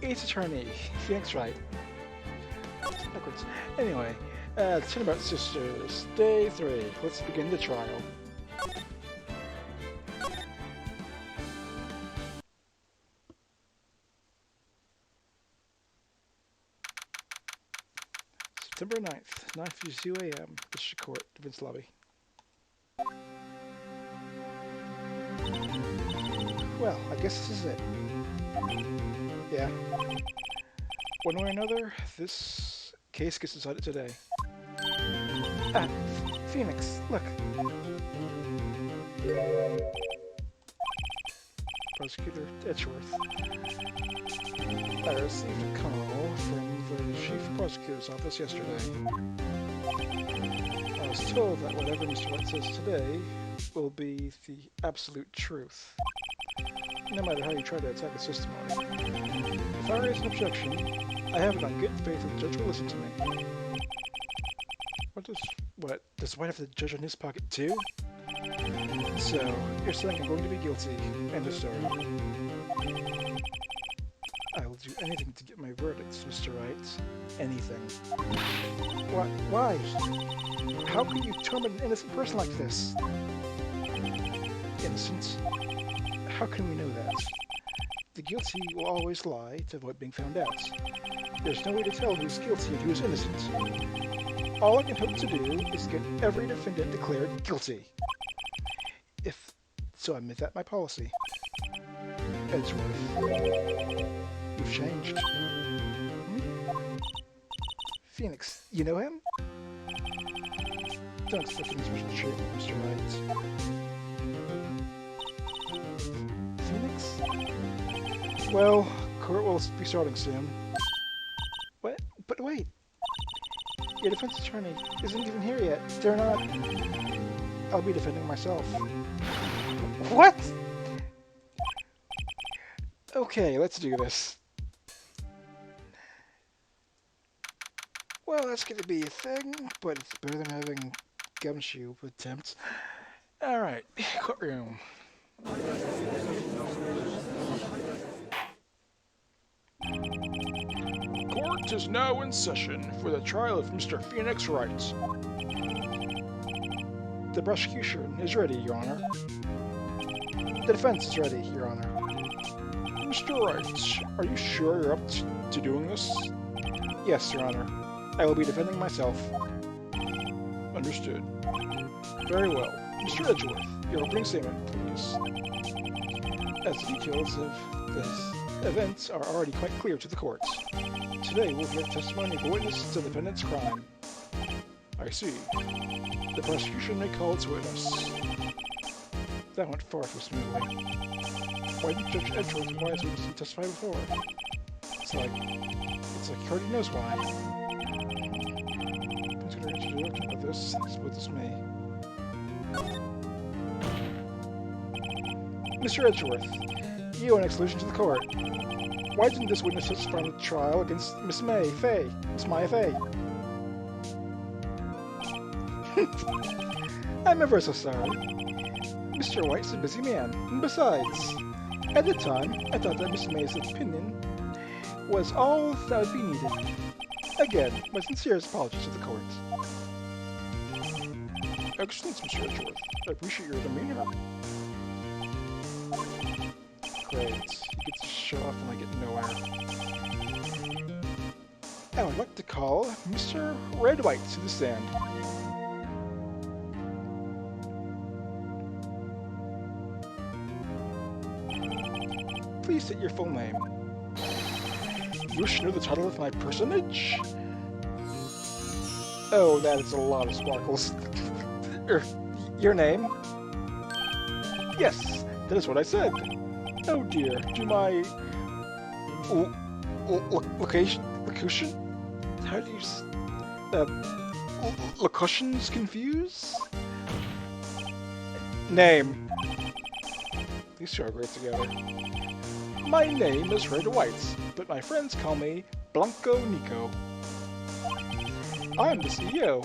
Ace Attorney, Phoenix Wright. Backwards. Anyway, Turnabout Sisters, Day 3. Let's begin the trial. September 9th, 9:52 a.m. District Court, Defense Lobby. Well, I guess this is it. Yeah. One way or another, this case gets decided today. Ah, Phoenix, look. Prosecutor Edgeworth. I received a call from the Chief Prosecutor's Office yesterday. I was told that whatever Mr. Wright says today will be the absolute truth, no matter how you try to attack his testimony. If I raise an objection, I have it on good faith that the judge will listen to me. Does White have the judge in his pocket too? So, you're saying I'm going to be guilty. End of story. I will do anything to get my verdicts, Mr. Wright. Anything. Why? How can you torment an innocent person like this? Innocent? How can we know that? The guilty will always lie to avoid being found out. There's no way to tell who's guilty and who's innocent. All I can hope to do is get every defendant declared guilty. So I make that my policy. Edgeworth. You've changed. Phoenix, you know him? Don't expect any special treatment, Mr. Wright. Phoenix? Well, court will be starting soon. What? But wait! Your defense attorney isn't even here yet. They're not... I'll be defending myself. What? Okay, let's do this. Well, that's gonna be a thing, but it's better than having gumshoe attempts. Alright, courtroom. Court is now in session for the trial of Mr. Phoenix Wright. The prosecution is ready, Your Honor. The defense is ready, Your Honor. Mr. Wright, are you sure you're up to doing this? Yes, Your Honor. I will be defending myself. Understood. Very well. Mr. Edgeworth, your opening statement, please. As the details of this event are already quite clear to the court. Today we'll hear testimony of a witness to the defendant's crime. I see. The prosecution may call its witness. That went far too smoothly. Why didn't Judge Edgeworth invite his witness to testify before? It's like he already knows why. Consider introduction of this, split this me. Mr. Edgeworth, you owe an exclusion to the court. Why didn't this witness testify in the trial against Miss Maya Fay? I'm ever so sorry. Mr. White's a busy man, and besides, at the time, I thought that Miss May's opinion was all that would be needed. Again, my sincerest apologies to the court. Excellent, Mr. Edgeworth. I appreciate your demeanor. Great. You get to show off and I get nowhere. I would like to call Mr. Red White to the stand. Please state your full name. You wish to know the title of my personage? Oh, that is a lot of sparkles. Your name? Yes, that is what I said. Oh dear, do my... location? How do you... locutions confuse? Name. These two are great together. My name is Wright White, but my friends call me Blanco Nico. I'm the CEO,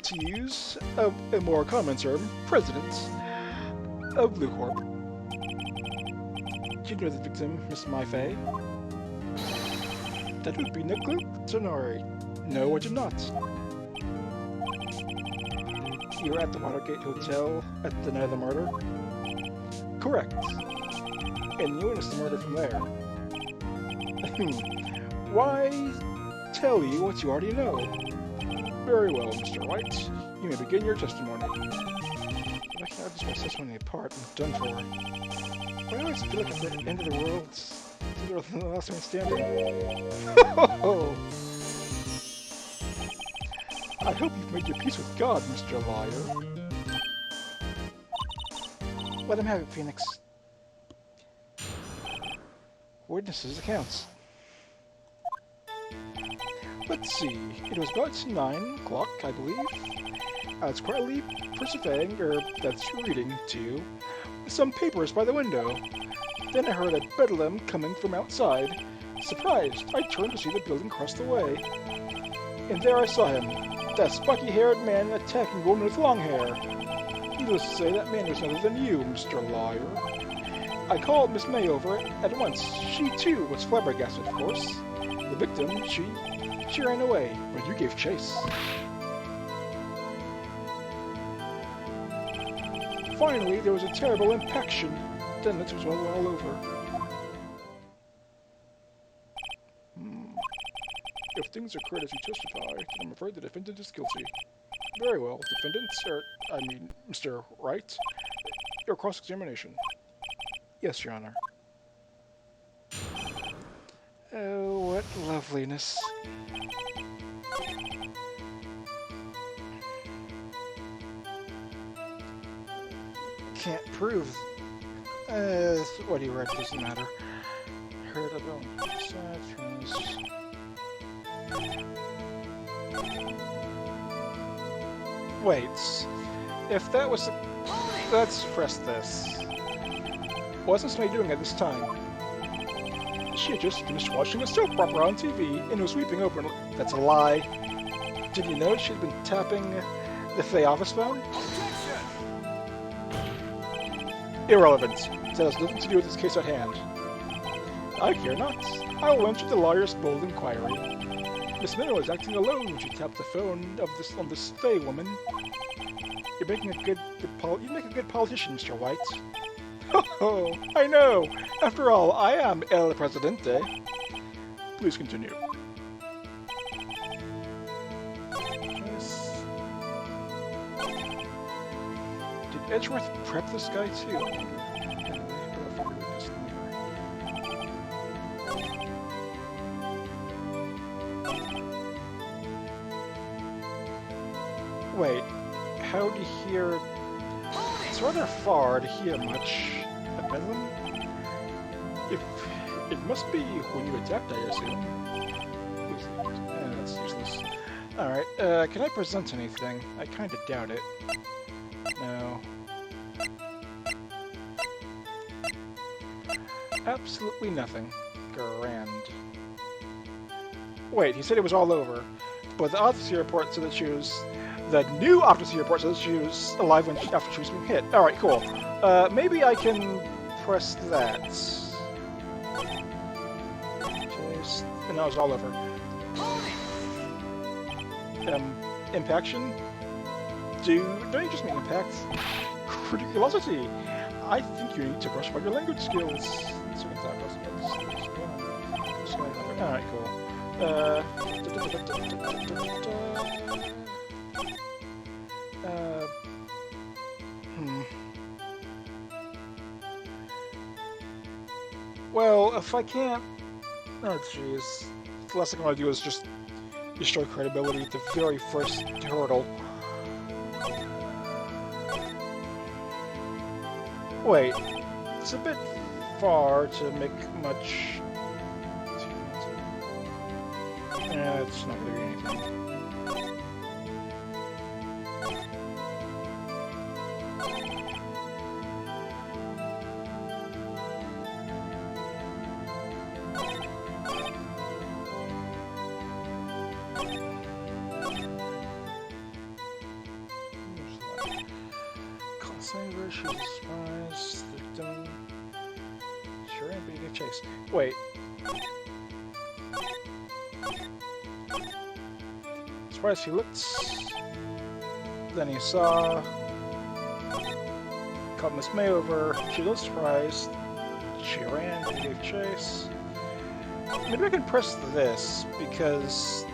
to use a more common term, president of Blue Corp. Do you know the victim, Miss Mai Fei? That would be negligatory. No, I did not. You were at the Watergate Hotel at the night of the murder? Correct. And you witnessed the murder from there. Why tell you what you already know? Very well, Mr. Wright. You may begin your testimony. If I can have this testimony apart, I'm done for. Why do I always feel like at the end of the world, the last one standing? I hope you've made your peace with God, Mr. Liar. Let him have it, Phoenix. Witnesses' accounts. Let's see. It was about 9 o'clock, I believe. I was quietly persevering, that's reading, to you, with some papers by the window. Then I heard a bedlam coming from outside. Surprised, I turned to see the building across the way. And there I saw him, that spiky-haired man attacking a woman with long hair. Needless to say, that man was other than you, Mr. Liar. I called Miss May over at once. She, too, was flabbergasted, of course. The victim, she ran away, but you gave chase. Finally, there was a terrible impaction. Then it was all over. If things occurred as you testify, then I'm afraid the defendant is guilty. Very well, Mr. Wright. Your cross-examination. Yes, Your Honor. Oh, what loveliness. Can't prove. What he read doesn't matter. Heard about Wait. If that was let's press this. What was May doing at this time? She had just finished watching a soap opera on TV and was weeping openly. That's a lie. Did you know she'd been tapping the office phone? Irrelevant. That has nothing to do with this case at hand. I care not. I will enter the lawyer's bold inquiry. Miss Minnow was acting alone when she tapped the phone on this Faye woman. You make a good politician, Mr. White. Oh, I know. After all, I am El Presidente. Please continue. Yes. Did Edgeworth prep this guy too? Wait, how do you hear? It's rather far to hear much. A bedlam? If it must be when you adapt, I assume. That's useless. Alright, can I present anything? I kinda doubt it. No. Absolutely nothing. Grand. Wait, he said it was all over. But the autopsy report said that she was... The new autopsy report says she was alive after she was being hit. Alright, cool. Maybe I can press that. And now it's all over. Impaction? Don't you just mean impact? Ridiculosity! I think you need to brush up on your language skills. Alright, cool. Well, if I can't... Oh, jeez. The last thing I want to do is just destroy credibility at the very first hurdle. Wait. It's a bit far to make much... it's not going to be anything. She's a spies, victim. Sure ain't being a chase. Wait. Surprised he looks. Then he saw. Caught Miss May over. She looked surprised. She ran and gave chase. Maybe I can press this because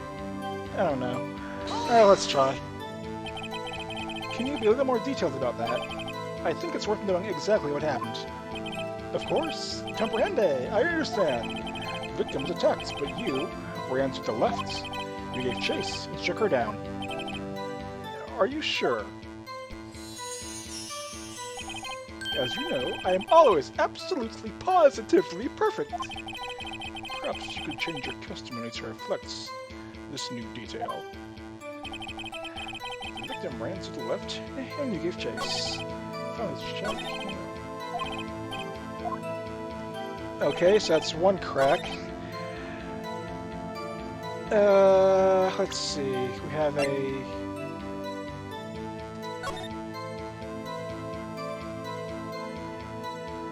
I don't know. Let's try. Can you be a little more detailed about that? I think it's worth knowing exactly what happened. Of course. Comprehende. I understand. The victim was attacked, but you ran to the left. You gave chase and shook her down. Are you sure? As you know, I am always absolutely, positively perfect. Perhaps you could change your testimony to reflect this new detail. The victim ran to the left, and you gave chase. Okay, so that's one crack. Let's see. We have a...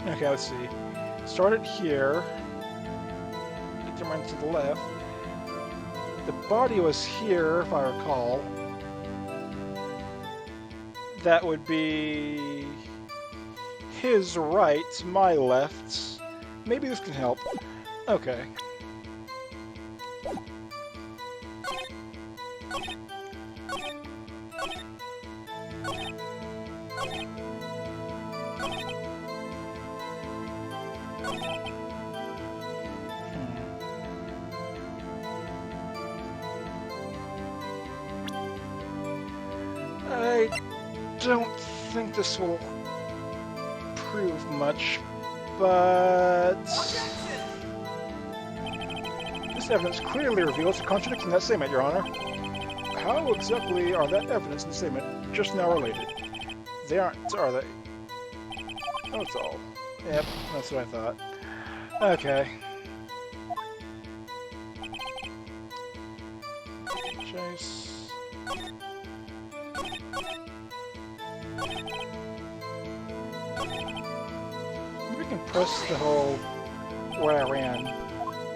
Okay, let's see. Started here. Victim ran to the left. The body was here, if I recall. That would be his right, my left. Maybe this can help. Okay. I don't think this will prove much, but this evidence clearly reveals a contradiction in that statement, Your Honor. How exactly are that evidence and statement just now related? They aren't, are they? That's all. Yep, that's what I thought. Okay. Chase. We can press the whole where I ran.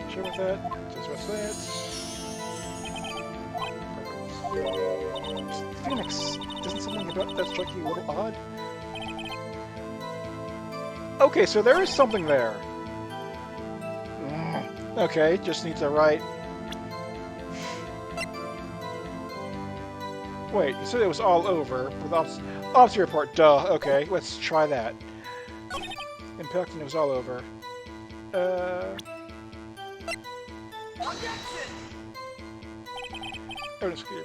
Sure with that? Just what's that? Phoenix, isn't something about that strike you a little odd? Okay, so there is something there. Okay, just need to write. Wait, you said it was all over with autopsy report. Duh. Okay, let's try that. Impact and it was all over. Evidence clear.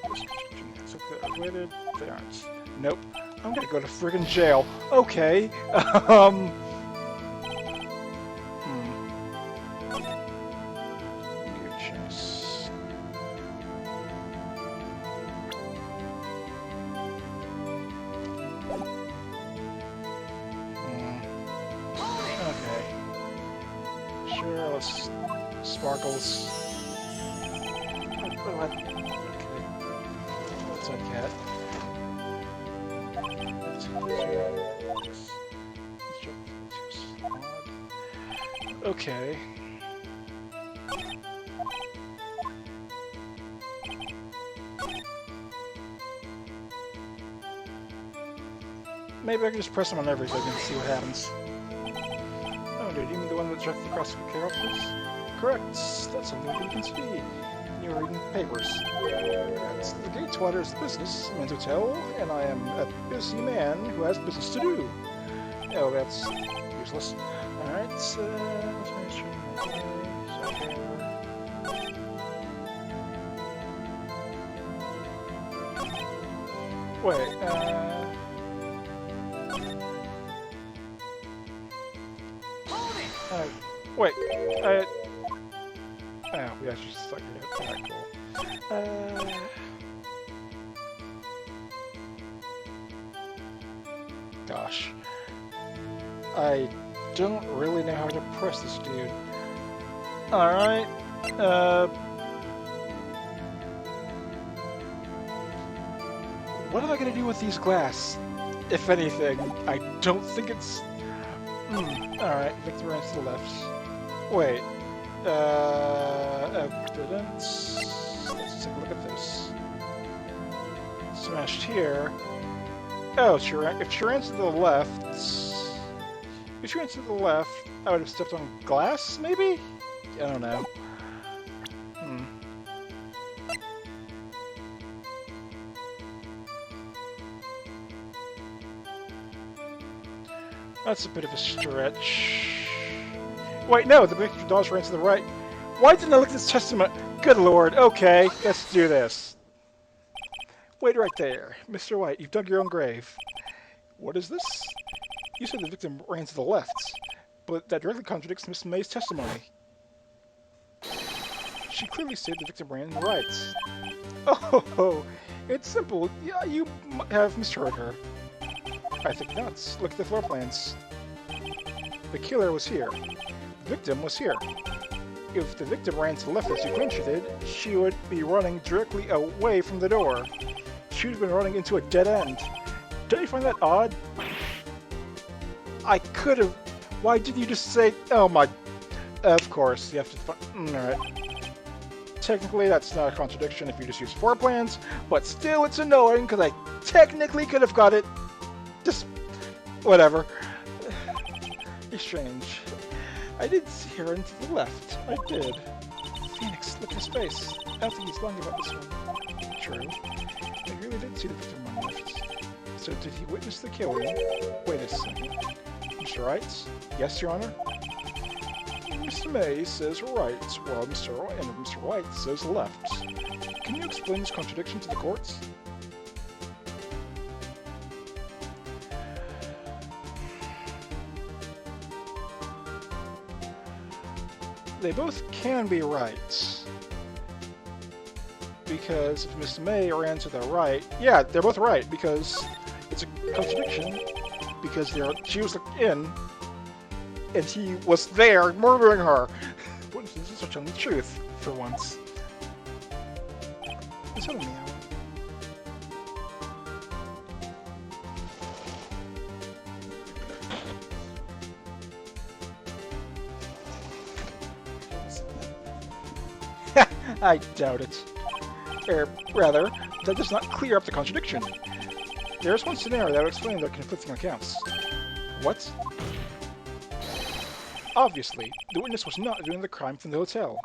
So related. They aren't. Nope. I'm gonna go to friggin' jail. Okay. Good chance. Okay. Sure, let's... Sparkles. What? Okay. What's that cat? Okay. Maybe I can just press them on everything and see what happens. Oh, dude, you mean the one that directly across the characters? Correct. That's something you can see. You're reading papers. That's the Gateswater is the business, men's hotel, and I am a busy man who has business to do. Oh, that's useless. Alright, wait, wait, oh, we actually stuck it out. Alright, cool. Gosh. I don't really know how to press this dude. Alright, what am I gonna do with these glass? If anything, I don't think it's... Alright, Victor runs to the left. Wait, evidence. Let's take a look at this. Smashed here. Oh, if she ran to the left... If she ran to the left, I would have stepped on glass, maybe? I don't know. That's a bit of a stretch. Wait, no, the big dolls ran to the right. Why didn't I look at this testament? Good lord, okay, let's do this. Wait right there. Mr. White, you've dug your own grave. What is this? You said the victim ran to the left, but that directly contradicts Miss May's testimony. She clearly said the victim ran right. Oh, it's simple. Yeah, you have misheard her. I think not. Look at the floor plans. The killer was here. The victim was here. If the victim ran to the left as you claimed she did, she would be running directly away from the door. She would have been running into a dead end. Don't you find that odd? I could have... Why didn't you just say... Oh my... Of course, you have to find... Alright. Technically, that's not a contradiction if you just use floor plans, but still it's annoying because I technically could have got it. Just... whatever. It's strange. I did see her into the left. I did. Phoenix, look at his face. I don't think he's lying about this one. True. I really did see the victim on left. So did he witness the killing? Wait a second. Mr. Wright? Yes, Your Honor? Mr. May says right, while Mr. White says left. Can you explain this contradiction to the courts? They both can be right. Because if Miss May ran to the right... Yeah, they're both right, because it's a contradiction. Because she was in, and he was there murdering her. But this is telling the truth, for once. Is that a meow? I doubt it. Or, rather, that does not clear up the contradiction. There's one scenario that will explain the conflicting accounts. What? Obviously, the witness was not doing the crime from the hotel.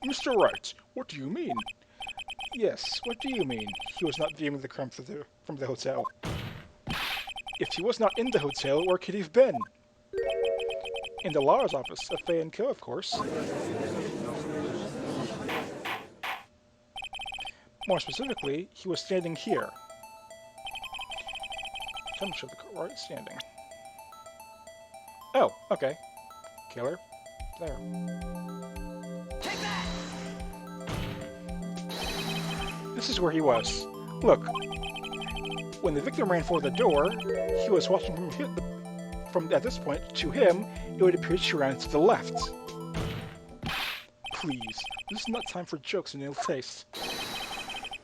Mr. Wright, what do you mean? Yes, what do you mean? He was not doing the crime from the hotel. If he was not in the hotel, where could he have been? In the lawyer's office of Fay & Co., of course. More specifically, he was standing here. Come show the right standing. Oh, okay. Killer. There. Take that! This is where he was. Look. When the victim ran for the door, he was watching from at this point, to him, it would appear she ran to the left. Please, this is not time for jokes and ill taste.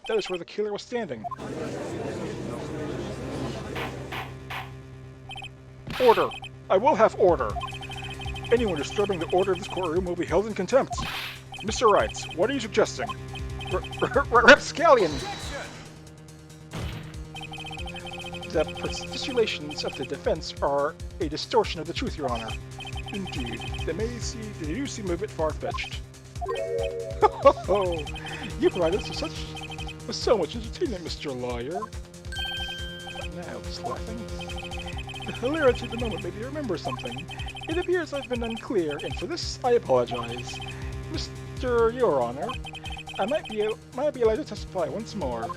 That is where the killer was standing. Order! I will have order! Anyone disturbing the order of this courtroom will be held in contempt. Mr. Wright, what are you suggesting? Rapscallion! The postulations of the defense are a distortion of the truth, Your Honor. Indeed, they do seem a bit far-fetched. Ho! You provided us with so much entertainment, Mr. Lawyer. Now, just laughing. The hilarity of the moment made me remember something. It appears I've been unclear, and for this I apologize. Mr. Your Honor, I might be allowed to testify once more.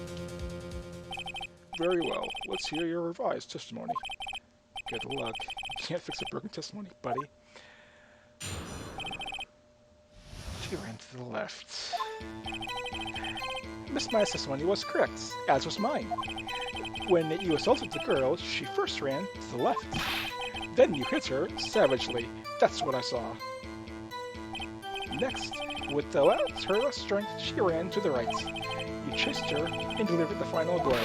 Very well. Let's hear your revised testimony. Good luck. You can't fix a broken testimony, buddy. She ran to the left. Miss Maya's testimony was correct, as was mine. When you assaulted the girl, she first ran to the left. Then you hit her savagely. That's what I saw. Next, with her last strength, she ran to the right. You chased her and delivered the final blow.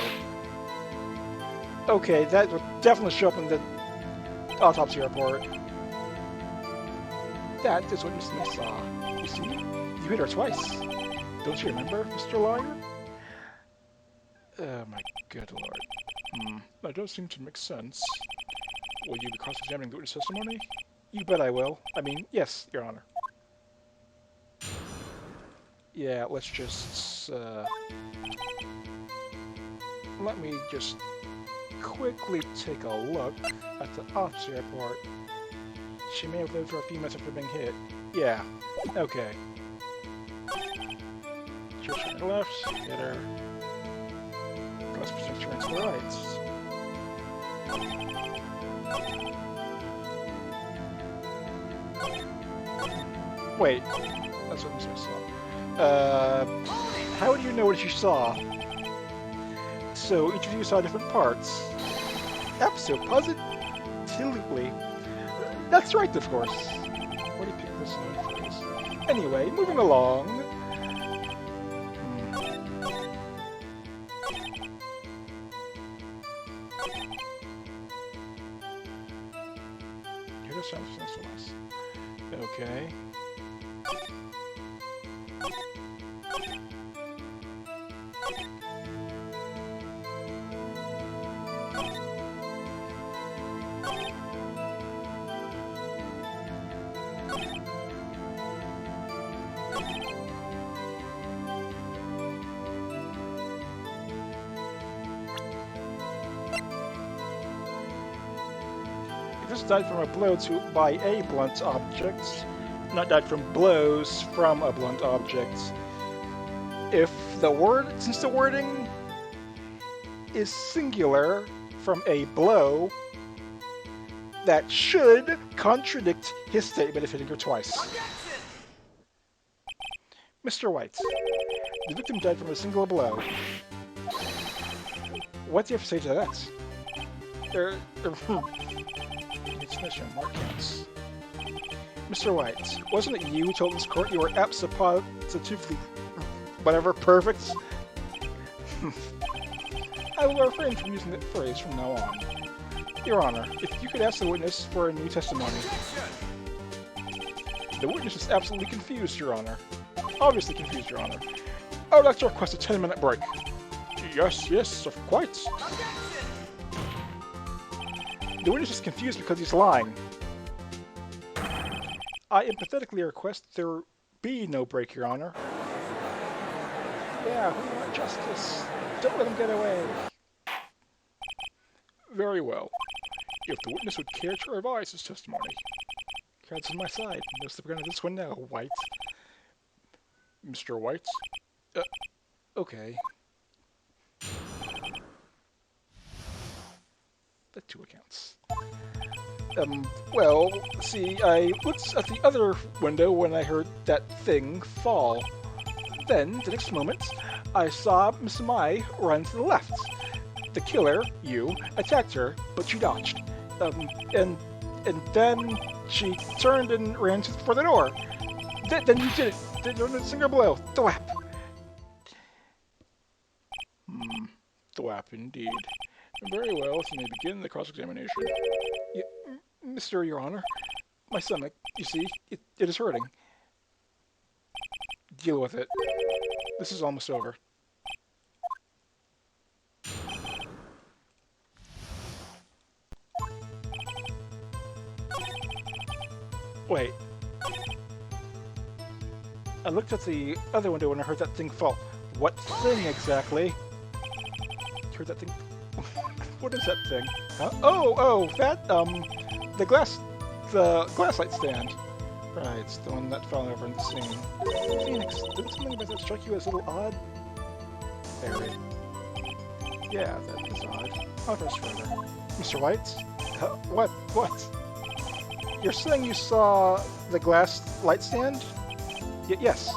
Okay, that would definitely show up in the autopsy report. That is what Miss May saw. You see, you hit her twice. Don't you remember, Mr. Lawyer? Oh my good lord. That does seem to make sense. Will you be cross-examining the witness testimony? You bet I will. I mean, yes, Your Honor. Yeah, let's just, let me just quickly take a look at the officer report. She may have lived for a few minutes after being hit. Yeah, okay. Church on the left, hit her. Glass percentage turns to the right. Wait, that's what I saw. How do you know what you saw? So each of you saw different parts. Absolutely. That's right, of course. Where do you pick this one phrase? Anyway, moving along. Here sounds less. Okay. This died from a blow by a blunt object, not died from blows from a blunt object. Since the wording is singular from a blow, that should contradict his statement of hitting her twice. Mr. White, the victim died from a single blow. What do you have to say to that? More counts. Mr. White, wasn't it you who told this court you were absolutely whatever perfect? I will refrain from using that phrase from now on. Your Honor, if you could ask the witness for a new testimony. The witness is absolutely confused, Your Honor. Obviously confused, Your Honor. I would like to request a 10-minute break. Yes, of course. The witness is confused because he's lying. I empathetically request there be no break, Your Honor. Yeah, we want justice. Don't let him get away. Very well. If the witness would care to revise his testimony. Cards on my side. No slipping into this one now, White. Mr. White? Okay. The two accounts. Well, see, I looked at the other window when I heard that thing fall. Then, the next moment, I saw Miss Mai run to the left. The killer, you, attacked her, but you dodged. And then she turned and ran for the door. Then you did it. There was a single blow. Thwap. Thwap indeed. Very well, you may begin the cross-examination. Mr. Your Honor, my stomach, you see, it is hurting. Deal with it. This is almost over. Wait. I looked at the other window when I heard that thing fall. What thing exactly? You heard that thing? What is that thing? Huh? Oh, that, the glass light stand. Right, it's the one that fell over in the scene. Phoenix, didn't something about that strike you as a little odd? Very. Yeah, that is odd. I'll press further. Mr. White? What? You're saying you saw the glass light stand? Yes.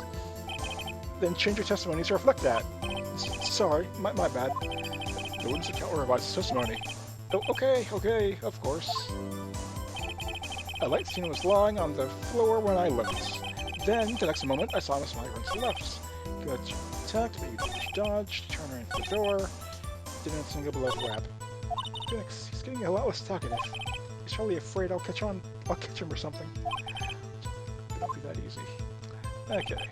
Then change your testimony to reflect that. Sorry, my bad. The witness account will revise his testimony. Oh, okay, of course. A light stand was lying on the floor when I looked. Then, the next moment, I saw Miss Mai run to the left. Good, she attacked, but you dodged, turned her into the door. Didn't single below grab. Phoenix, he's getting a lot less talkative. He's probably afraid I'll catch him or something. It won't be that easy. Okay.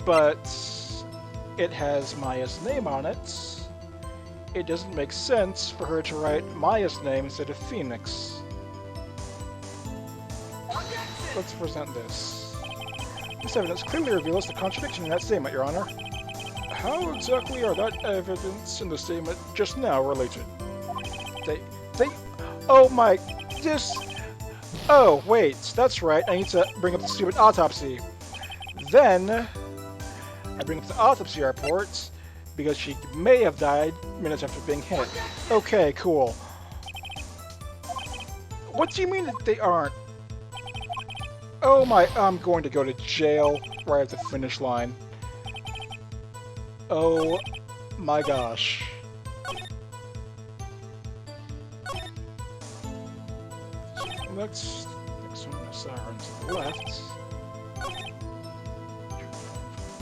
But it has Maya's name on it. It doesn't make sense for her to write Maya's name instead of Phoenix. Let's present this. This evidence clearly reveals the contradiction in that statement, Your Honor. How exactly are that evidence and the statement just now related? Oh my, oh wait, that's right, I need to bring up the stupid autopsy. Then, I bring up the autopsy report, because she may have died minutes after being hit. Okay, cool. What do you mean that they aren't? Oh my, I'm going to go to jail right at the finish line. Oh my gosh. So let's next one is Siren to the left.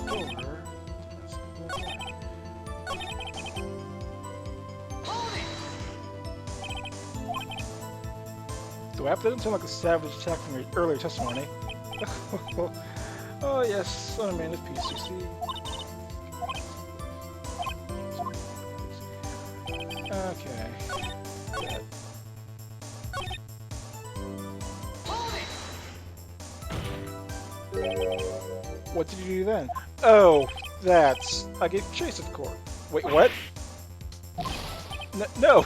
Over. The weapon doesn't sound like a savage attack from your earlier testimony. Oh yes, son of man of peace, you see. Okay. That. What did you do then? Oh, that's... I gave chase, of course. Wait, what? No,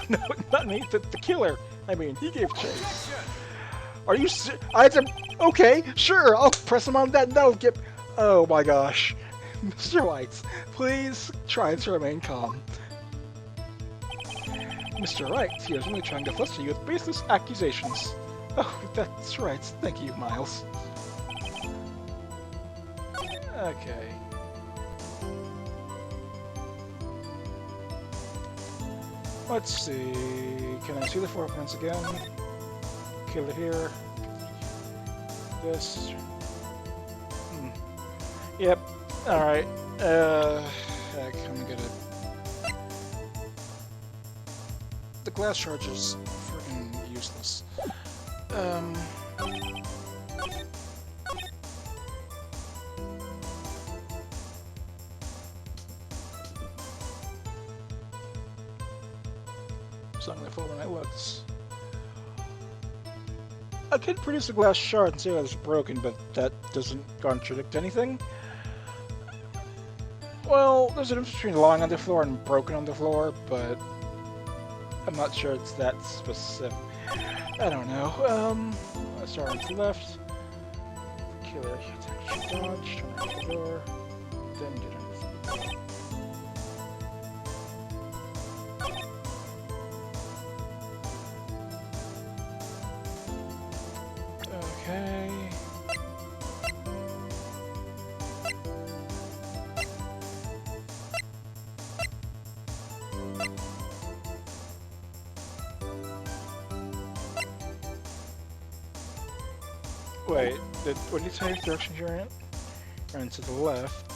not me, the killer. I mean, he gave chase. Are you I had to... Okay, sure, I'll press him on that note. Oh my gosh. Mr. White, please try to remain calm. Mr. Wright, he is only trying to fluster you with baseless accusations. Oh, that's right. Thank you, Miles. Okay. Let's see. Can I see the footprints again? Kill it here. This. Yep. Alright. Heck, I'm gonna get it. The glass charge is freaking useless. So I'm gonna put when it looks. I could produce a glass shard and say that it's broken, but that doesn't contradict anything. Well, there's a difference between lying on the floor and broken on the floor, but I'm not sure it's that specific. I don't know. Let's start on the left. Killer attack, dodge, turn off the door, then get on the floor. Okay. Wait, what did you say direction you're in? Run to the left.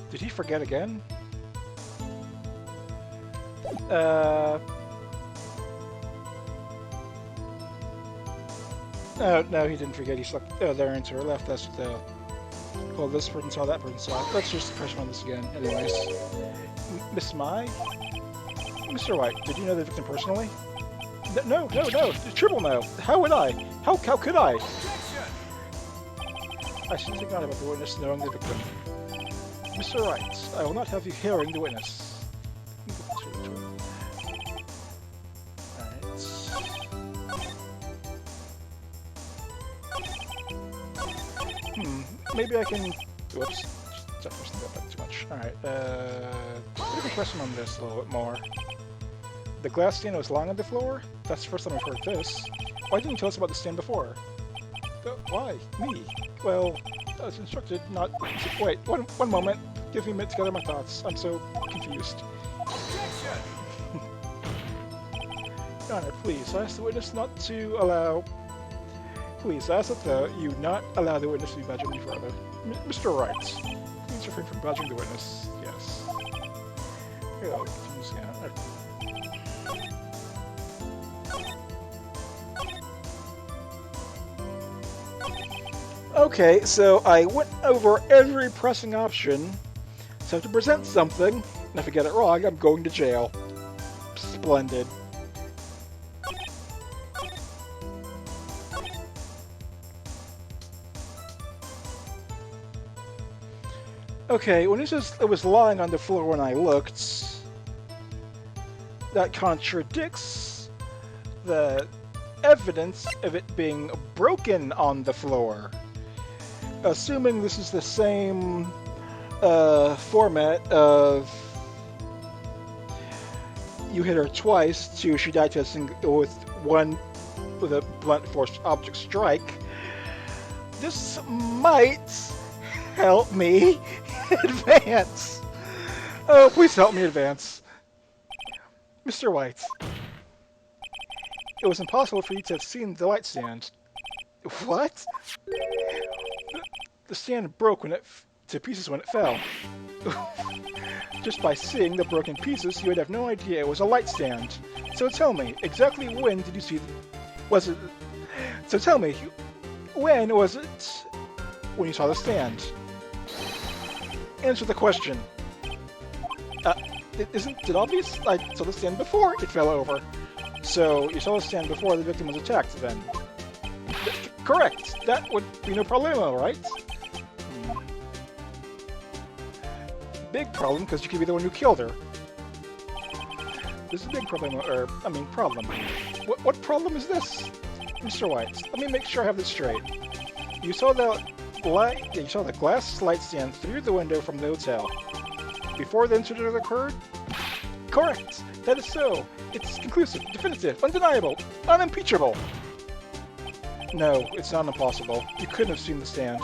Did he forget again? No, he didn't forget. He slept. Oh, there into her left. That's the. Well, this person saw, that person saw. Let's just press on this again. Anyways. Miss Mai? Mr. White, did you know the victim personally? No. Triple no. How would I? How could I? I should think not about the witness knowing the victim. Mr. Wright, I will not have you hearing the witness. Maybe I can... Whoops. Stop pushing that button too much. Alright, maybe press on this a little bit more. The glass stand was lying on the floor? That's the first time I've heard this. Why didn't you tell us about the stand before? Why? Me? Well, I was instructed not... Wait, one moment. Give me a minute to gather my thoughts. I'm so confused. Your Honor, please, I ask the witness not to allow... Please, I ask that you not allow the witness to be badgered any further. Mr. Wright, please refrain from badgering the witness. Yes. Yeah, okay, so I went over every pressing option. So I have to present something, and if I get it wrong, I'm going to jail. Splendid. Okay, when it was lying on the floor when I looked, that contradicts the evidence of it being broken on the floor. Assuming this is the same format of you hit her twice to she died to with a blunt force object strike, this might help me advance. Oh, please help me advance. Mr. White, it was impossible for you to have seen the light stand. What? The stand broke to pieces when it fell. Just by seeing the broken pieces, you would have no idea it was a light stand. So tell me, exactly when did you see... So tell me, when was it when you saw the stand? Answer the question. Isn't it obvious? I saw the stand before it fell over. So you saw the stand before the victim was attacked, then? Correct. That would be no problemo, right? Big problem, because you could be the one who killed her. This is a big problem, problem. What problem is this? Mr. White, let me make sure I have this straight. You saw the glass light stand through the window from the hotel. Before the incident occurred? Correct! That is so! It's conclusive, definitive, undeniable, unimpeachable! No, it's not impossible. You couldn't have seen the stand.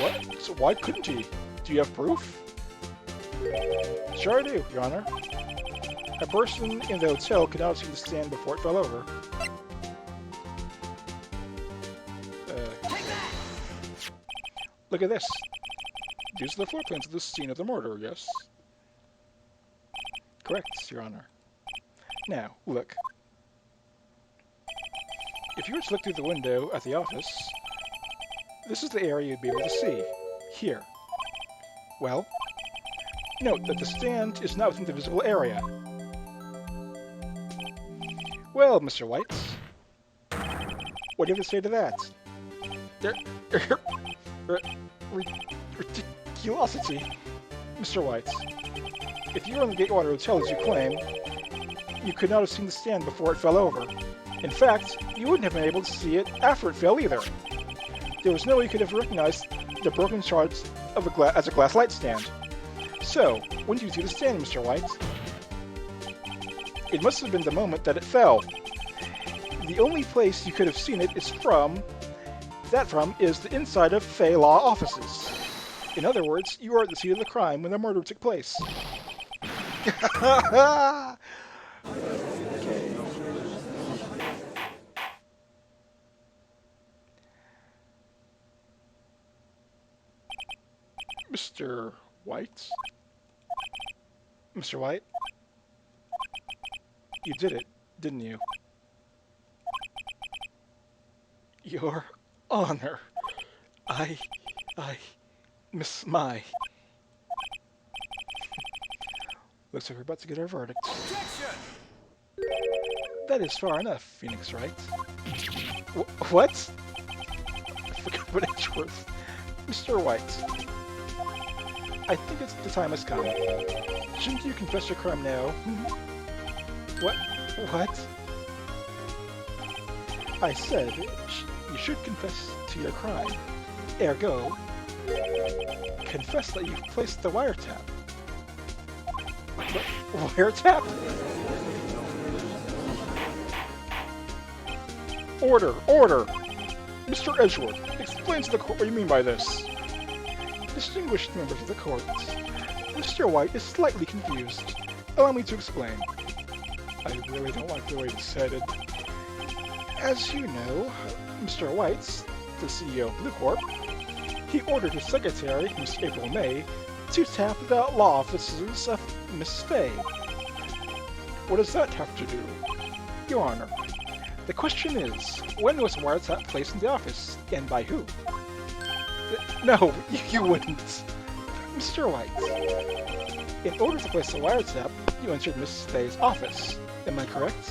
What? So why couldn't he? Do you have proof? Sure I do, Your Honor. A person in the hotel could not have seen the stand before it fell over. Look at this. These are the floor plans of the scene of the murder, yes? Correct, Your Honor. Now, look. If you were to look through the window at the office, this is the area you'd be able to see. Here. Well, note that the stand is not within the visible area. Well, Mr. White, what do you have to say to that? Ridiculosity. Mr. White, if you were in the Gatewater Hotel as you claim, you could not have seen the stand before it fell over. In fact, you wouldn't have been able to see it after it fell either. There was no way you could have recognized the broken shards of as a glass light stand. So, when did you see the stand, Mr. White? It must have been the moment that it fell. The only place you could have seen it is is the inside of Fey Law offices. In other words, you are at the scene of the crime when the murder took place. Okay. Mr. White? Mr. White? You did it, didn't you? Your Honor, I miss my... Looks like we're about to get our verdict. Objection! That is far enough, Phoenix Wright. What? I forgot about Edgeworth. Mr. White, I think the time has come. Shouldn't you confess your crime now? What? I said you should confess to your crime. Ergo, confess that you've placed the wiretap. Wiretap? Order! Mr. Edgeworth, explain to the court what you mean by this. Distinguished members of the court, Mr. White is slightly confused. Allow me to explain. I really don't like the way this headed. As you know, Mr. White's, the CEO of Blue Corp, he ordered his secretary, Miss April May, to tap the law offices of Miss Fay. What does that have to do? Your Honor, the question is, when was a wiretap placed in the office, and by who? No, you wouldn't. Mr. White, in order to place a wiretap, you entered Miss Fay's office. Am I correct?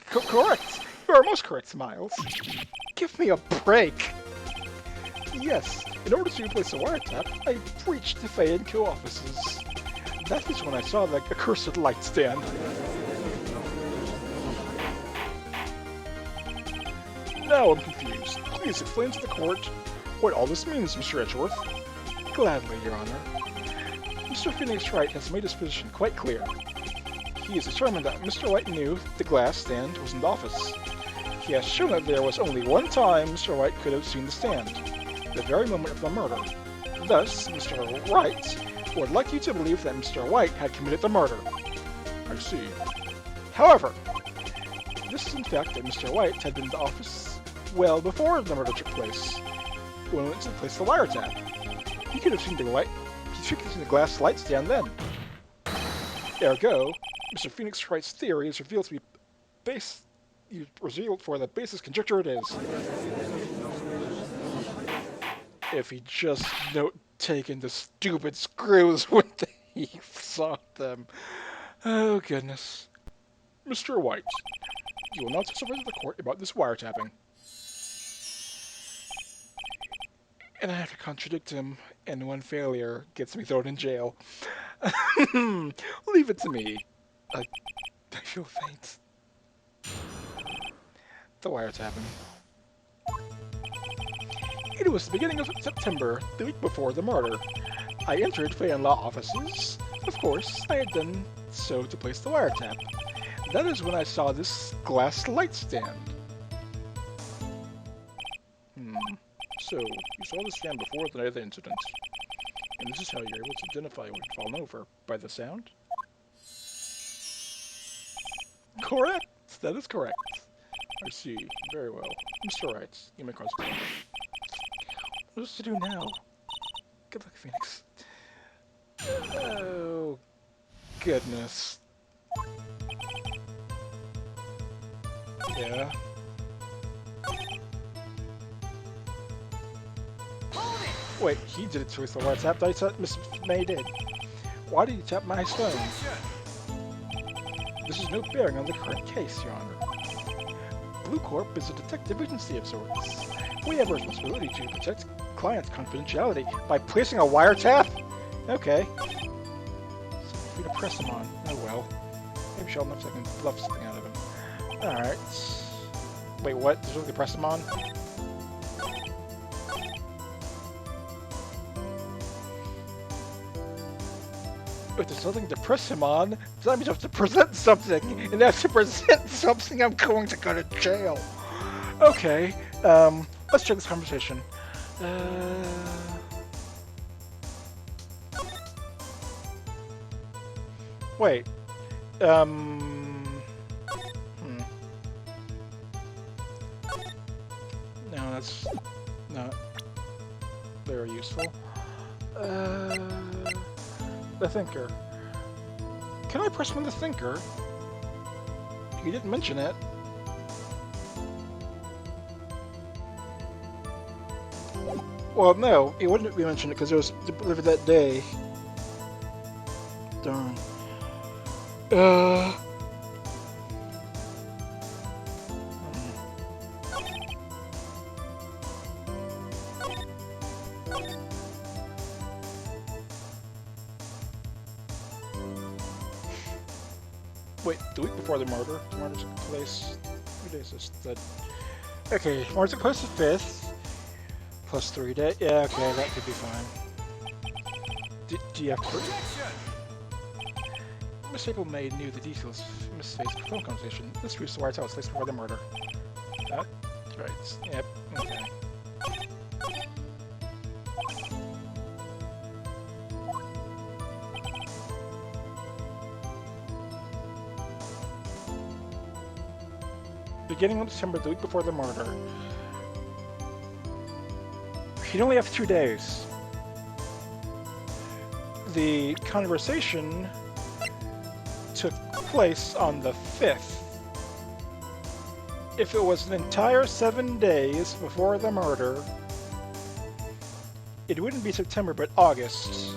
Correct! You are most correct, Miles. Give me a break! Yes, in order to place a wiretap, I breached the Fay & Co. offices. That is when I saw the accursed light stand. Now I'm confused. Please explain to the court what all this means, Mr. Edgeworth. Gladly, Your Honor. Mr. Phoenix Wright has made his position quite clear. He is determined that Mr. White knew the glass stand was in the office. He has shown that there was only one time Mr. White could have seen the stand, the very moment of the murder. Thus, Mr. Wright would like you to believe that Mr. White had committed the murder. I see. However, this is in fact that Mr. White had been in the office well before the murder took place, when we went to place the wiretap. He could have seen the glass light stand then. Ergo, Mr. Phoenix Wright's theory is revealed to be revealed for the basis conjecture it is. If he just taken the stupid screws when he saw them. Oh goodness. Mr. White, you will not testify to the court about this wiretapping. And I have to contradict him, and one failure gets me thrown in jail. Leave it to me. I feel faint. The wiretapping. It was the beginning of September, the week before the murder. I entered Fay & Law offices. Of course, I had done so to place the wiretap. That is when I saw this glass light stand. So, you saw the stand before the night of the incident. And this is how you're able to identify what had fallen over, by the sound? Correct! That is correct. I see. Very well. Mr. Wright, you may cross the line. What is to do now? Good luck, Phoenix. Oh, goodness. Yeah. Wait, he did it to the wiretap. I thought Miss May did. Why did you tap my stone? This is no bearing on the current case, Your Honor. Blue Corp is a detective agency of sorts. We have a responsibility to protect clients' confidentiality by placing a wiretap? Okay. So if we to press him on. Oh well. Maybe Sheldon knows I can bluff something out of him. Alright. Wait, what? There's something to press him on? If there's something to press him on, that means I have to present something. And if to present something, I'm going to go to jail. Okay, let's check this conversation. Wait. No, that's not very useful. The thinker. Can I press on the thinker? You didn't mention it. Well, no, it wouldn't be mentioned because it was delivered that day. Darn. Wait, the week before the murder? The murder took place... What day is this? Okay, murder took place the 5th. Plus 3 days. Yeah, okay, that could be fine. Do you have proof? Miss April May knew the details of Miss Faye's phone conversation. This proves the wiretap was placed before the murder. That's right. Yep, okay. beginning of December, the week before the murder. He'd only have 2 days. The conversation took place on the 5th. If it was an entire 7 days before the murder, it wouldn't be September, but August.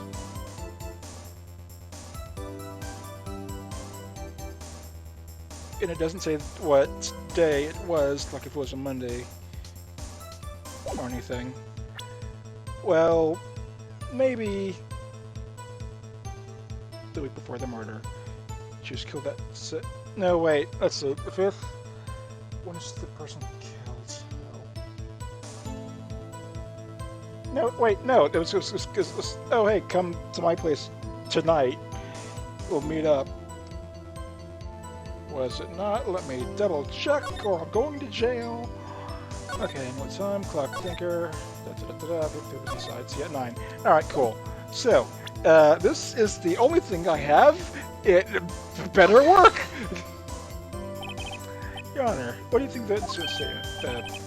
And it doesn't say what day it was, like if it was a Monday or anything. Well, maybe the week before the murder. She was killed that... No, wait, let's see, the 5th? When is the person killed? No, wait, no, it was oh, hey, come to my place tonight. We'll meet up. Was it not? Let me double check or I'm going to jail. Okay, and what time? Clock thinker. Besides, yeah, 9. Alright, cool. So, this is the only thing I have. It better work! Your Honor, what do you think that's going to say?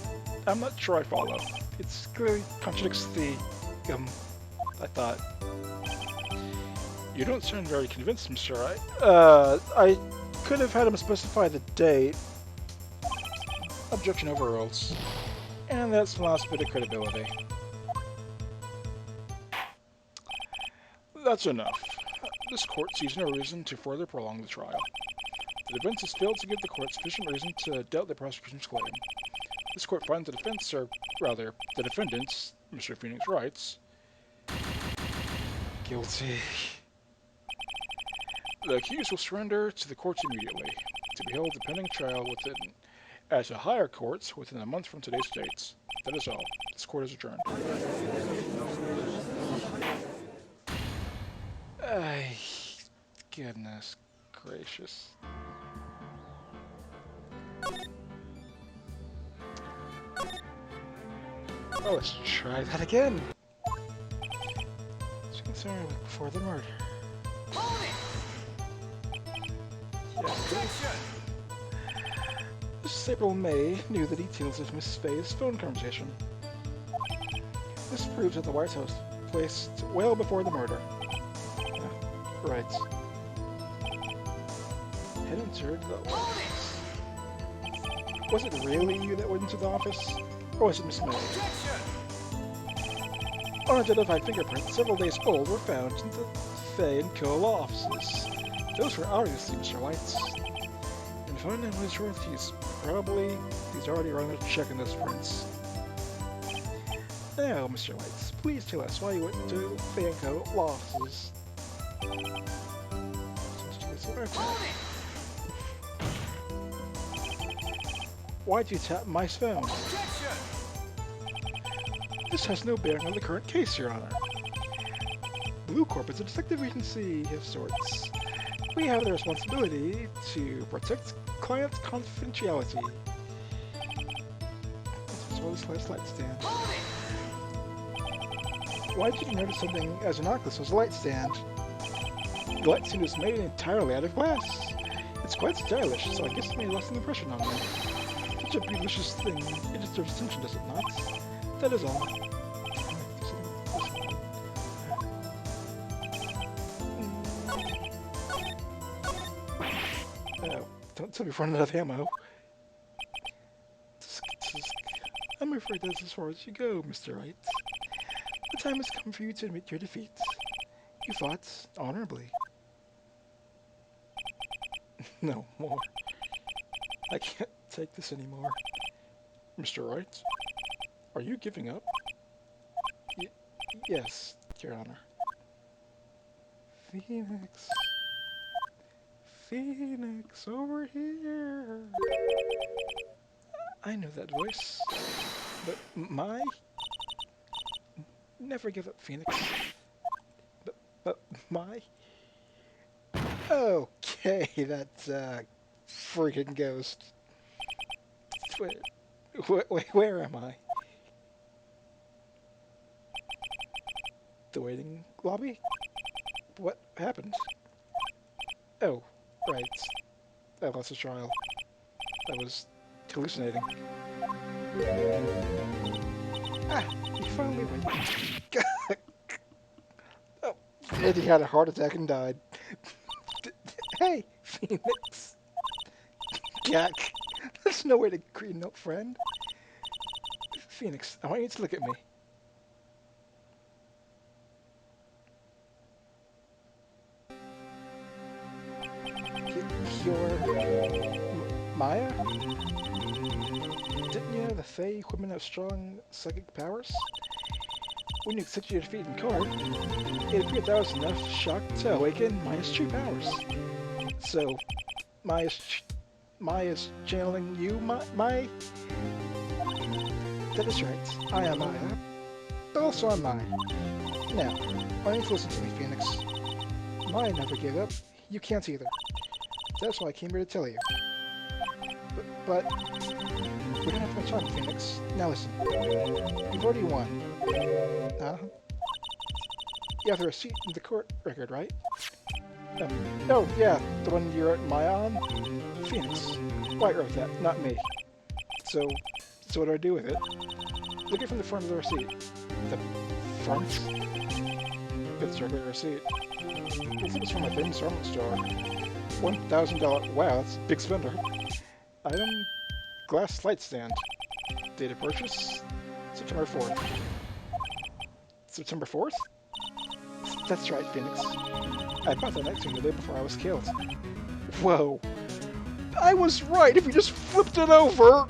I'm not sure I follow. It clearly contradicts the, I thought. You don't sound very convinced, Mr. Wright. I could have had him specify the date. Objection overruled. And that's the last bit of credibility. That's enough. This court sees no reason to further prolong the trial. The defense has failed to give the court sufficient reason to doubt the prosecution's claim. This court finds the defense, or rather, the defendants, Mr. Phoenix Wrights, guilty. The accused will surrender to the courts immediately, to be held the pending trial within, as a higher courts within a month from today's dates. That is all. This court is adjourned. Goodness gracious. Oh, let's try that again. It's concerned before the murder. This April May knew the details of Miss Faye's phone conversation. This proves that the White House placed well before the murder. Right. Had entered the office. Was it really you that went into the office? Or was it Miss May? Unidentified fingerprints several days old were found in the Faye and Co. law offices. Those were obviously Mr. White's. And finding what he's worth, he's already run a check on those prints. Now, Mr. White, please tell us why you went to Faye and Co. law offices. Why'd you tap my phone? This has no bearing on the current case, Your Honor. Blue Corp is a detective agency of sorts. We have the responsibility to protect client confidentiality. As well as last light stand. Why did you notice something as innocuous as a light stand? The light stand was made entirely out of glass. It's quite stylish, so I guess it made a lasting impression on me. Such a delicious thing. It deserves attention, does it not? That is all. Oh, don't tell me we're running out of ammo. I'm afraid that's as far as you go, Mr. Wright. The time has come for you to admit your defeat. You fought honorably. No more. I can't take this anymore. Mr. Wright? Are you giving up? Yes, Your Honor. Phoenix. Phoenix, over here. I know that voice. But my... Never give up, Phoenix. But my... Okay, that's freaking ghost. Wait, where am I? The waiting lobby? What happened? Oh, right. I lost a trial. That was hallucinating. Ah, he finally went. Oh, and he had a heart attack and died. Hey, Phoenix. Gak. There's no way to greet an old friend. Phoenix, I want you to look at me. You're Maya? Didn't you know the Fae women have strong psychic powers? When you accepted your defeat in court, it appeared that was enough shock to awaken Maya's true powers. So, Maya's channeling you, Maya? That is right. I am Maya. But also I'm Maya. Now, why don't you listen to me, Phoenix? Maya never gave up. You can't either. That's why I came here to tell you. But we don't have much time, Phoenix. Now listen. You've already won. You have the receipt in the court record, right? Oh, yeah, the one you're at Maya on? Phoenix. Wright wrote that, not me. So what do I do with it? Look at from the front of the receipt. The front? It's a regular receipt. I think it's from my famous armament store. $1,000. Wow, that's a big spender. Item: glass light stand. Date of purchase: September 4th. September 4th? That's right, Phoenix. I bought that next one the day before I was killed. Whoa. I was right! If you just flipped it over,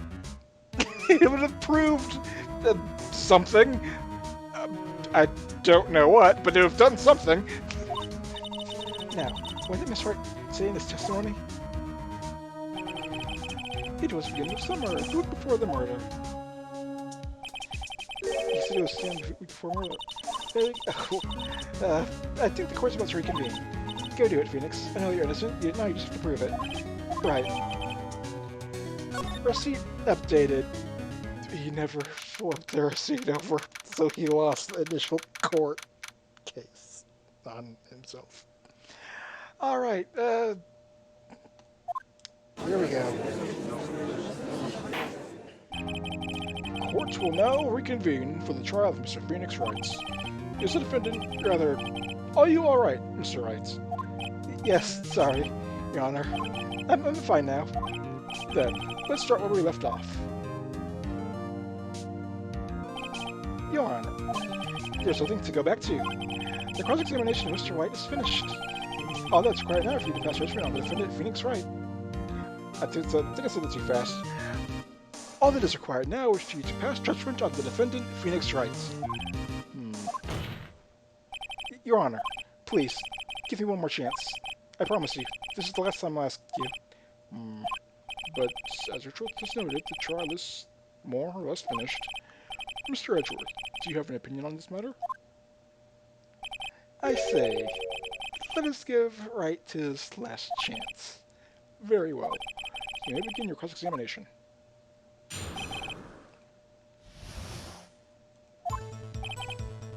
it would have proved something. I don't know what, but it would have done something. Now, when did Miss Wright say in his testimony? It was the beginning of summer, a week before the murder. He said it was the week before murder. I think the court's about to reconvene. Go do it, Phoenix. I know you're innocent. Now you just have to prove it. Right. Receipt updated. He never flipped the receipt over, so he lost the initial court case on himself. Alright, here we go. Courts will now reconvene for the trial of Mr. Phoenix Wright. Is the defendant, rather... Are you alright, Mr. Wright? Yes, sorry, Your Honor. I'm fine now. Then, let's start where we left off. Your Honor, there's nothing to go back to. The cross-examination of Mr. Wright is finished. All that's required now for you to pass judgment on the defendant, Phoenix Wright. I think I said that too fast. All that is required now is for you to pass judgment on the defendant, Phoenix Wright. Your Honor, please, give me one more chance. I promise you, this is the last time I'll ask you. But, as your truth just noted, the trial is more or less finished. Mr. Edgeworth, do you have an opinion on this matter? I say, let us give Wright his last chance. Very well. You may begin your cross-examination.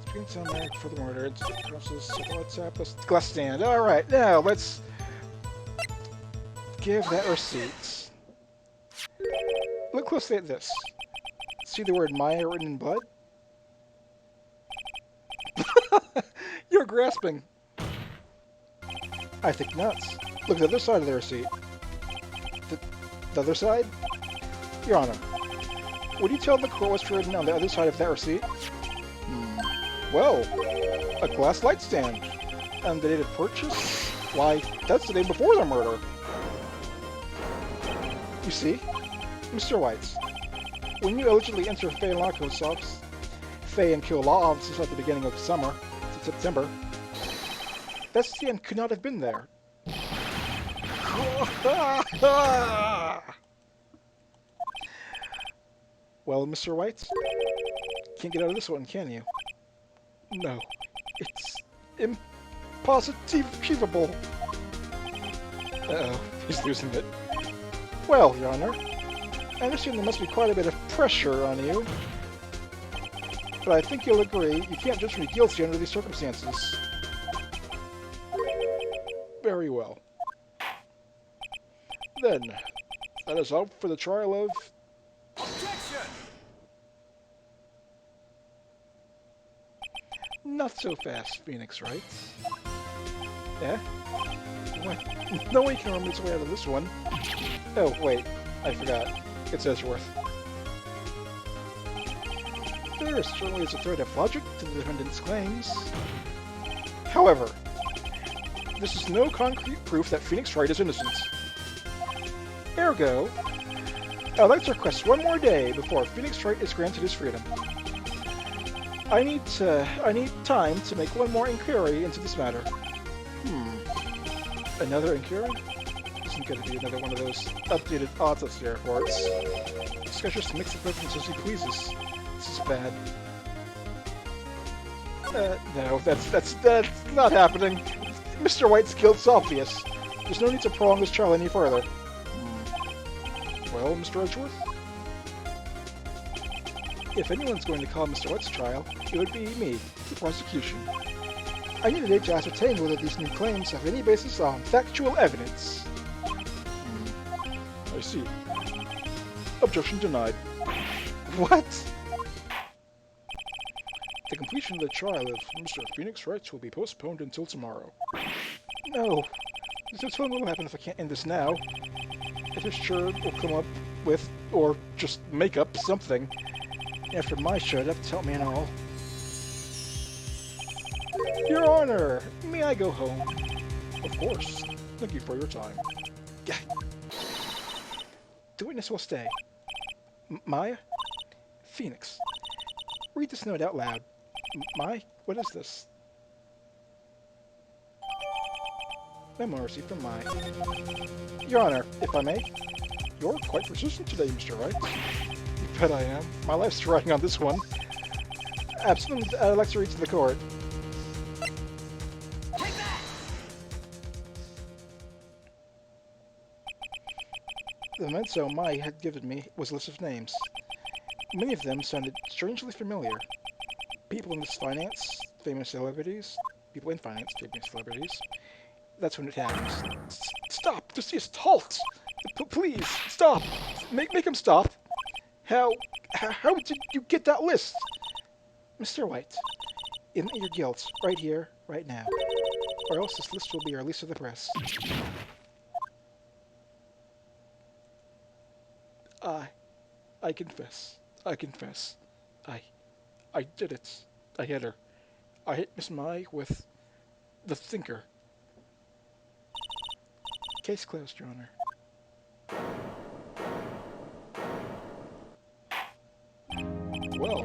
Speaking to Mary for the murder, it's WhatsApp, let's glass stand. Alright, now let's give that receipt. Look closely at this. See the word Maya written in blood? You're grasping. I think nuts. Look at the other side of the receipt. The other side? Your Honor, would you tell the court what's written on the other side of that receipt? Well, a glass light stand. And the date of purchase? Why, that's the day before the murder. You see? Mr. White, when you allegedly enter Faye and Lacos office, Faye and kill law offices at the beginning of summer, September, Bestian could not have been there. Well, Mr. White, can't get out of this one, can you? No, it's impossible. Uh-oh, he's losing it. Well, Your Honor, I understand there must be quite a bit of pressure on you, but I think you'll agree you can't judge me guilty under these circumstances. Very well. Then, that is all for the trial of Not so fast, Phoenix Wright. Eh? What? No way can remember his way out of this one. Oh, wait. I forgot. It's Edgeworth. There certainly is a thread of logic to the defendant's claims. However, this is no concrete proof that Phoenix Wright is innocent. Ergo, I'd like to request one more day before Phoenix Wright is granted his freedom. I need time to make one more inquiry into this matter. Another inquiry? Isn't going to be another one of those updated autopsy reports. This guy just makes the evidence as he pleases. This is bad. No, that's not happening. Mr. White's guilt's obvious. There's no need to prolong this trial any further. Well, Mr. Edgeworth? If anyone's going to call Mr. White's trial, it would be me, the prosecution. I need a day to ascertain whether these new claims have any basis on factual evidence. I see. Objection denied. What? The completion of the trial of Mr. Phoenix Wright will be postponed until tomorrow. No. So tell me what will happen if I can't end this now. If it's sure we'll come up with, or just make up, something. After my shut-up to help me and all. Your Honor, may I go home? Of course. Thank you for your time. The witness will stay. Maya? Phoenix. Read this note out loud. What is this? Memo received from Maya. Your Honor, if I may. You're quite persistent today, Mr. Wright. You bet I am. My life's riding on this one. Absent, I'd like to read to the court. Take that! The memento Mai had given me was a list of names. Many of them sounded strangely familiar. People in finance, famous celebrities. People in finance, famous celebrities. That's when it happens. Stop! Just halt! Please, stop! Make him stop! How did you get that list? Mr. White, admit your guilt, right here, right now. Or else this list will be released to the press. I confess. I confess. I did it. I hit her. I hit Miss Mai with the thinker. Case closed, Your Honor. Well,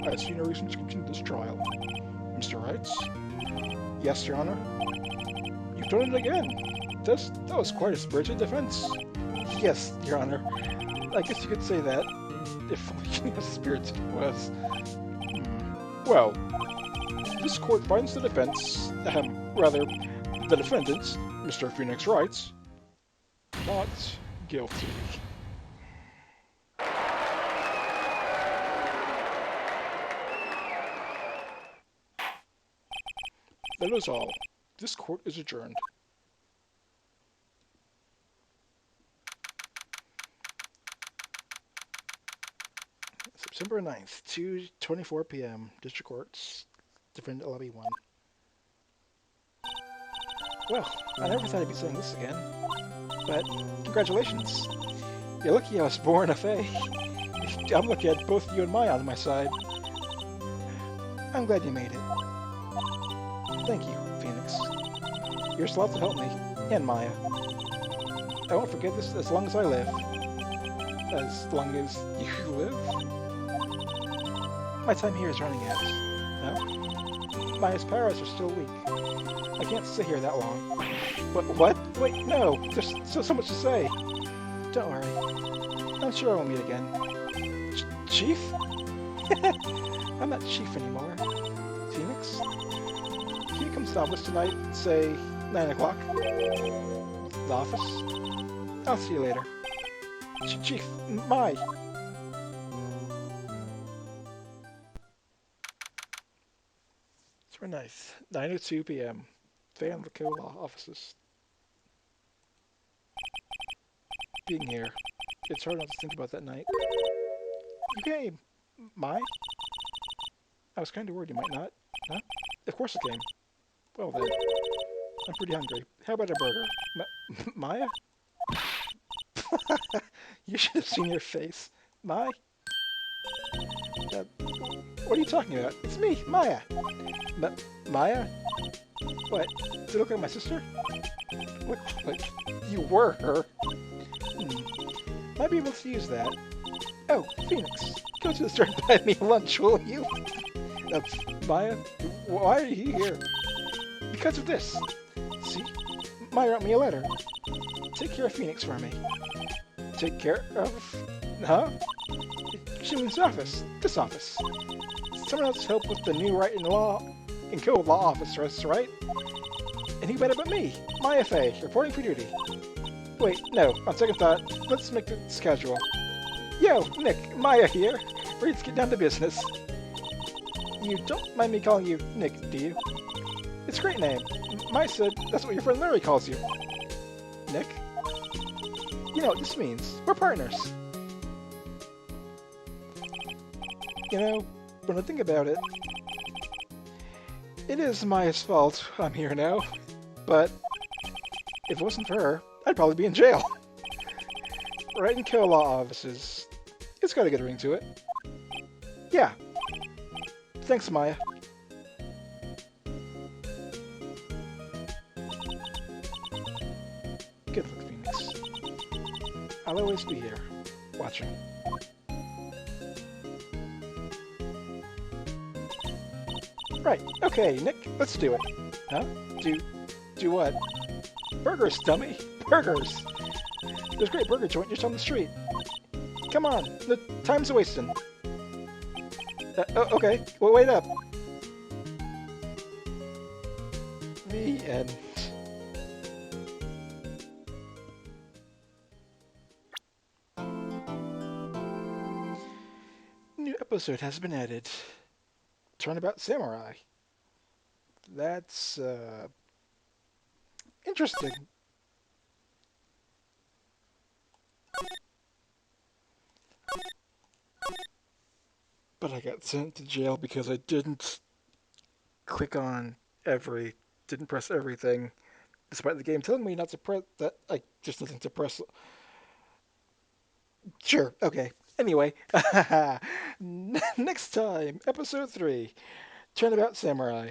I see no reason to continue this trial. Mr. Wright? Yes, Your Honor? You've done it again. That was quite a spirited defense. Yes, Your Honor. I guess you could say that, if only how spirited it was. Well, this court finds the defense, the defendant, Mr. Phoenix Wright, not guilty. That is all. This court is adjourned. September 9th, 2:24 p.m. District Courts, Defendant Lobby 1. Well, I never thought I'd be saying this again, but congratulations. You're lucky I was born a Fae. I'm lucky I had both you and Maya on my side. I'm glad you made it. Thank you, Phoenix. You're still out to help me, and Maya. I won't forget this as long as I live. As long as you live? My time here is running out. No? Maya's powers are still weak. I can't sit here that long. But what? Wait, no! There's so much to say! Don't worry. I'm sure we'll meet again. Chief? I'm not Chief anymore. Phoenix? Can you come to the office tonight, say 9 o'clock? The office? I'll see you later. Chief, Mai! It's very nice. 9:02 p.m. Fan the co-law offices. Being here, it's hard not to think about that night. You came, Mai? I was kind of worried you might not. Huh? Of course it came. Well then, I'm pretty hungry. How about a burger? Maya? You should have seen your face. What are you talking about? It's me, Maya. Maya? What? Does it look like my sister? Look like you were her. Might be able to use that. Oh, Phoenix. Go to the store and buy me lunch, will you? Maya? Why are you here? Because of this. See? Maya wrote me a letter. Take care of Phoenix for me. Take care of... Huh? She means office. This office. Someone else help with the new Wright and Co. law officers, right? And who better but me, Maya Fey, reporting for duty. Wait, no, on second thought, let's make this casual. Yo, Nick, Maya here. Ready to get down to business. You don't mind me calling you Nick, do you? It's a great name. Maya said that's what your friend Larry calls you. Nick? You know what this means. We're partners. You know, when I think about it, it is Maya's fault I'm here now, but if it wasn't for her, I'd probably be in jail. Wright and Co. law offices. It's got a good ring to it. Yeah. Thanks, Maya. Good luck, Phoenix. I'll always be here, watching. Right, okay, Nick, let's do it. Huh? Do what? Burgers, dummy! Burgers! There's a great burger joint just on the street. Come on, the time's wasting. Okay, well, wait up. The end. New episode has been added. Turnabout Samurai. That's, interesting. But I got sent to jail because I didn't didn't press everything, despite the game telling me not to press that, just nothing to press. Sure, okay. Anyway, next time, episode 3, Turnabout Samurai.